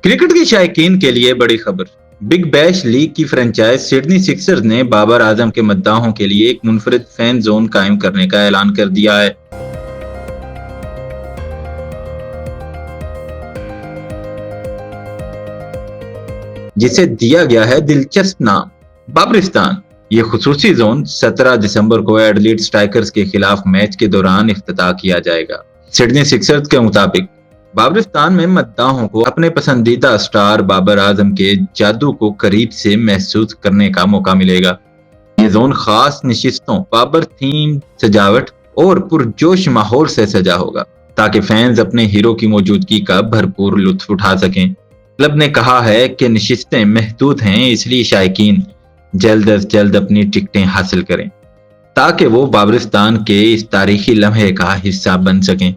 Cricket کے شائقین کے لیے بڑی خبر، بگ بیش لیگ کی فرنچائز سڈنی سکسرز نے بابر اعظم کے مداحوں کے لیے ایک منفرد فین زون قائم کرنے کا اعلان کر دیا ہے۔ جسے دیا گیا ہے دلچسپ نام بابرستان۔ یہ خصوصی زون 17 دسمبر کو ایڈلیڈ اسٹرائکرز کے خلاف میچ کے دوران افتتاح کیا جائے گا۔ سڈنی سکسرز کے مطابق بابرستان میں مداحوں کو اپنے پسندیدہ سٹار بابر اعظم کے جادو کو قریب سے محسوس کرنے کا موقع ملے گا۔ یہ زون خاص نشستوں، بابر تھیم سجاوٹ اور پرجوش ماحول سے سجا ہوگا تاکہ فینز اپنے ہیرو کی موجودگی کا بھرپور لطف اٹھا سکیں۔ کلب نے کہا ہے کہ نشستیں محدود ہیں، اس لیے شائقین جلد از جلد اپنی ٹکٹیں حاصل کریں تاکہ وہ بابرستان کے اس تاریخی لمحے کا حصہ بن سکیں۔